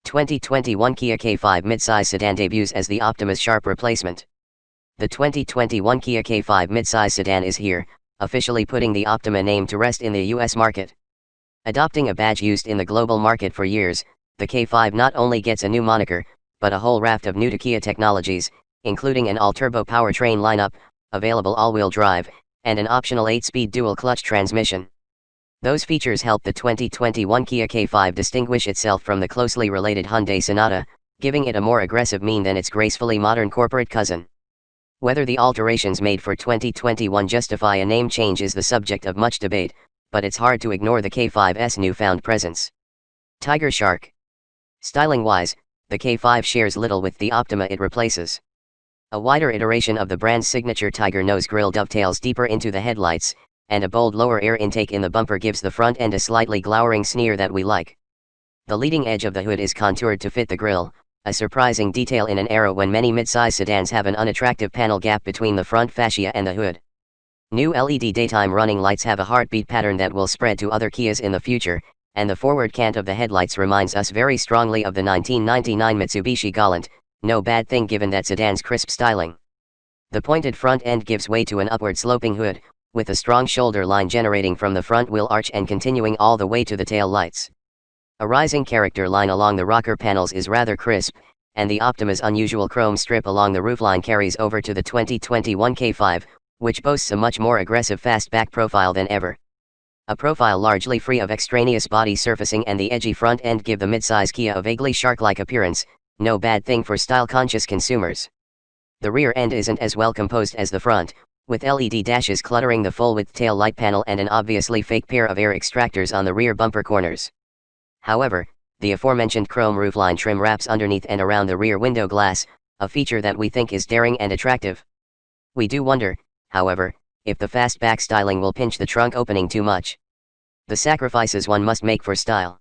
2021 Kia K5 midsize sedan debuts as the Optima's sharp replacement. The 2021 Kia K5 midsize sedan is here, officially putting the Optima name to rest in the US market. Adopting a badge used in the global market for years, the K5 not only gets a new moniker, but a whole raft of new to Kia technologies, including an all-turbo powertrain lineup, available all-wheel drive, and an optional 8-speed dual-clutch transmission. Those features help the 2021 Kia K5 distinguish itself from the closely related Hyundai Sonata, giving it a more aggressive mien than its gracefully modern corporate cousin. Whether the alterations made for 2021 justify a name change is the subject of much debate, but it's hard to ignore the K5's newfound presence. Tigershark Styling-wise, the K5 shares little with the Optima it replaces. A wider iteration of the brand's signature Tiger nose grille dovetails deeper into the headlights, and a bold lower air intake in the bumper gives the front end a slightly glowering sneer that we like. The leading edge of the hood is contoured to fit the grille, a surprising detail in an era when many midsize sedans have an unattractive panel gap between the front fascia and the hood. New LED daytime running lights have a heartbeat pattern that will spread to other Kias in the future, and the forward cant of the headlights reminds us very strongly of the 1999 Mitsubishi Galant, no bad thing given that sedan's crisp styling. The pointed front end gives way to an upward sloping hood, with a strong shoulder line generating from the front wheel arch and continuing all the way to the tail lights. A rising character line along the rocker panels is rather crisp, and the Optima's unusual chrome strip along the roofline carries over to the 2021 K5, which boasts a much more aggressive fastback profile than ever. A profile largely free of extraneous body surfacing and the edgy front end give the midsize Kia a vaguely shark-like appearance, no bad thing for style-conscious consumers. The rear end isn't as well composed as the front, with LED dashes cluttering the full-width tail light panel and an obviously fake pair of air extractors on the rear bumper corners. However, the aforementioned chrome roofline trim wraps underneath and around the rear window glass, a feature that we think is daring and attractive. We do wonder, however, if the fastback styling will pinch the trunk opening too much. The sacrifices one must make for style.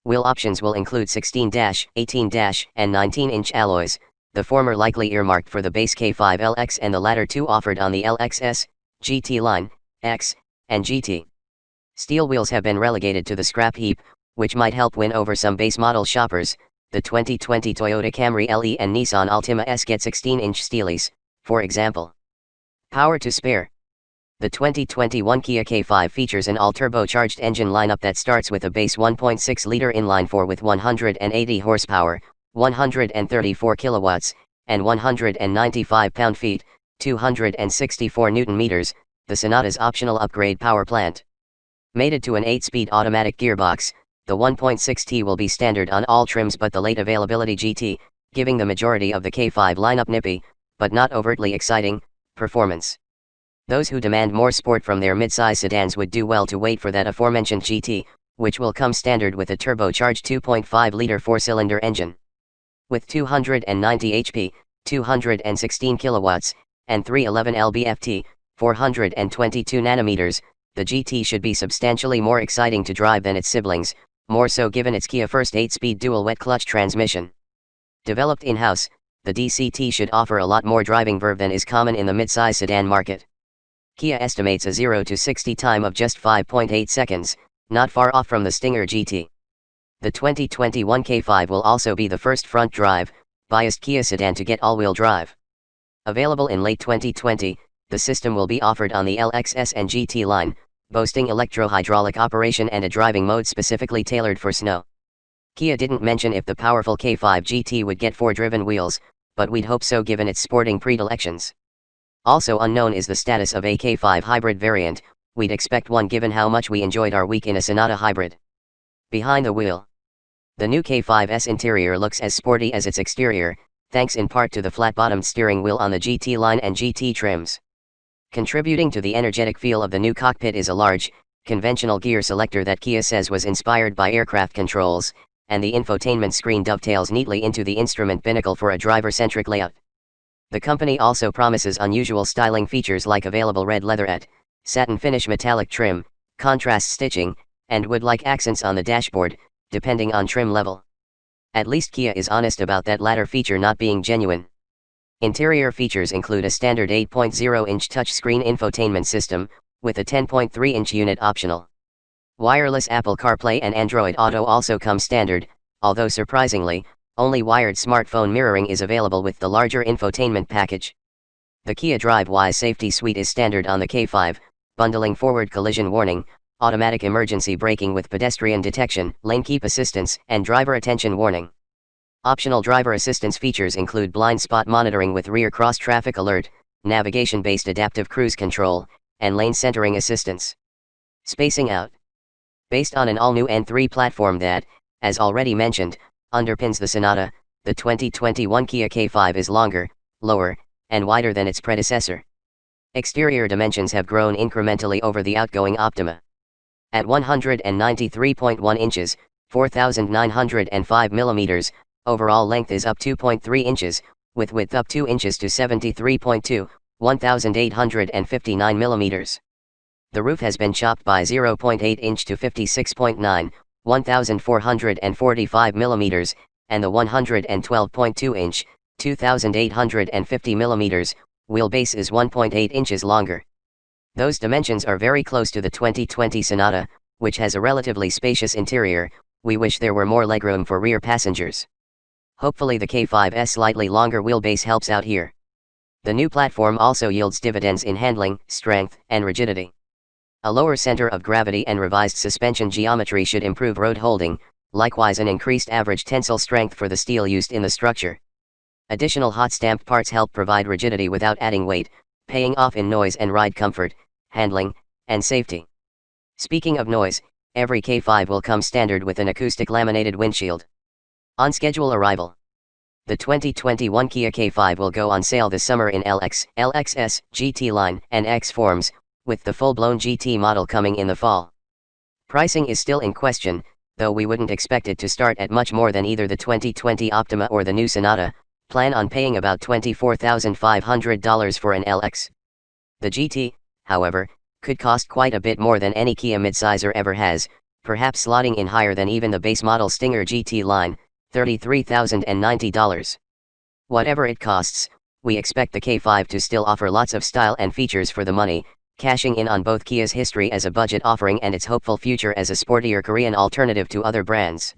Wheel options will include 16-, 18-, and 19-inch alloys, the former likely earmarked for the base K5 LX and the latter two offered on the LXS, GT line, X, and GT. Steel wheels have been relegated to the scrap heap, which might help win over some base model shoppers. The 2020 Toyota Camry LE and Nissan Altima S get 16-inch steelies, for example. Power to spare. The 2021 Kia K5 features an all-turbocharged engine lineup that starts with a base 1.6-liter inline-4 with 180 horsepower, 134 kilowatts, and 195 pound-feet, 264 newton-meters, the Sonata's optional upgrade power plant. Mated to an 8-speed automatic gearbox, the 1.6T will be standard on all trims but the late availability GT, giving the majority of the K5 lineup nippy, but not overtly exciting, performance. Those who demand more sport from their midsize sedans would do well to wait for that aforementioned GT, which will come standard with a turbocharged 2.5-liter 4-cylinder engine. With 290 HP, 216 kilowatts, and 311 lb-ft, 422 nanometers, the GT should be substantially more exciting to drive than its siblings, more so given its Kia first 8-speed dual wet-clutch transmission. Developed in-house, the DCT should offer a lot more driving verve than is common in the midsize sedan market. Kia estimates a 0 to 60 time of just 5.8 seconds, not far off from the Stinger GT. The 2021 K5 will also be the first front-drive, biased Kia sedan to get all-wheel drive. Available in late 2020, the system will be offered on the LXS and GT line, boasting electro-hydraulic operation and a driving mode specifically tailored for snow. Kia didn't mention if the powerful K5 GT would get 4-driven wheels, but we'd hope so given its sporting predilections. Also unknown is the status of a K5 hybrid variant, we'd expect one given how much we enjoyed our week in a Sonata hybrid. Behind the wheel. The new K5's interior looks as sporty as its exterior, thanks in part to the flat-bottomed steering wheel on the GT line and GT trims. Contributing to the energetic feel of the new cockpit is a large, conventional gear selector that Kia says was inspired by aircraft controls, and the infotainment screen dovetails neatly into the instrument binnacle for a driver-centric layout. The company also promises unusual styling features like available red leatherette, satin finish metallic trim, contrast stitching, and wood-like accents on the dashboard, depending on trim level. At least Kia is honest about that latter feature not being genuine. Interior features include a standard 8.0-inch touchscreen infotainment system, with a 10.3-inch unit optional. Wireless Apple CarPlay and Android Auto also come standard, although surprisingly, only wired smartphone mirroring is available with the larger infotainment package. The Kia DriveWise Safety Suite is standard on the K5, bundling forward collision warning, automatic emergency braking with pedestrian detection, lane keep assistance, and driver attention warning. Optional driver assistance features include blind spot monitoring with rear cross traffic alert, navigation-based adaptive cruise control, and lane centering assistance. Spacing out. Based on an all-new N3 platform that, as already mentioned, underpins the Sonata, the 2021 Kia K5 is longer, lower, and wider than its predecessor. Exterior dimensions have grown incrementally over the outgoing Optima. At 193.1 inches, 4,905 millimeters, overall length is up 2.3 inches, with width up 2 inches to 73.2, 1,859 millimeters. The roof has been chopped by 0.8 inch to 56.9, 1,445 millimeters, and the 112.2 inch, 2,850 millimeters, wheelbase is 1.8 inches longer. Those dimensions are very close to the 2020 Sonata, which has a relatively spacious interior. We wish there were more legroom for rear passengers. Hopefully the K5's slightly longer wheelbase helps out here. The new platform also yields dividends in handling, strength, and rigidity. A lower center of gravity and revised suspension geometry should improve road holding, likewise an increased average tensile strength for the steel used in the structure. Additional hot stamped parts help provide rigidity without adding weight, paying off in noise and ride comfort, handling, and safety. Speaking of noise, every K5 will come standard with an acoustic laminated windshield. On schedule arrival. The 2021 Kia K5 will go on sale this summer in LX, LXS, GT line, and X forms, with the full-blown GT model coming in the fall. Pricing is still in question, though we wouldn't expect it to start at much more than either the 2020 Optima or the new Sonata. Plan on paying about $24,500 for an LX. The GT, however, could cost quite a bit more than any Kia midsizer ever has, perhaps slotting in higher than even the base model Stinger GT line, $33,090. Whatever it costs, we expect the K5 to still offer lots of style and features for the money, cashing in on both Kia's history as a budget offering and its hopeful future as a sportier Korean alternative to other brands.